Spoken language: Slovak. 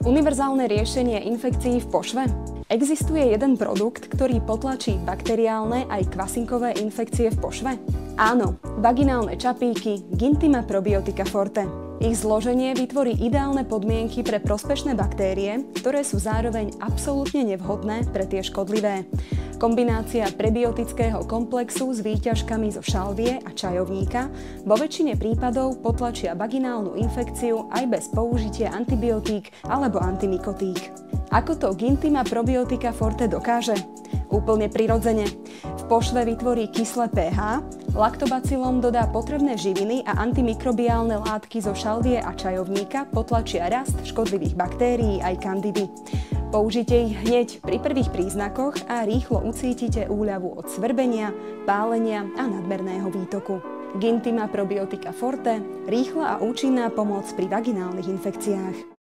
Univerzálne riešenie infekcií v pošve? Existuje jeden produkt, ktorý potlačí bakteriálne aj kvasinkové infekcie v pošve? Áno, vaginálne čapíky Gintima Probiotica Forte. Ich zloženie vytvorí ideálne podmienky pre prospešné baktérie, ktoré sú zároveň absolútne nevhodné pre tie škodlivé. Kombinácia prebiotického komplexu s výťažkami zo šalvie a čajovníka vo väčšine prípadov potlačia vaginálnu infekciu aj bez použitia antibiotík alebo antimykotík. Ako to Gintima Probiotica Forte dokáže? Úplne prirodzene. V pošve vytvorí kyslé pH, laktobacilom dodá potrebné živiny a antimikrobiálne látky zo šalvie a čajovníka potlačia rast škodlivých baktérií aj kandidy. Použite ich hneď pri prvých príznakoch a rýchlo ucítite úľavu od svrbenia, pálenia a nadmerného výtoku. Gintima Probiotica Forte – rýchla a účinná pomoc pri vaginálnych infekciách.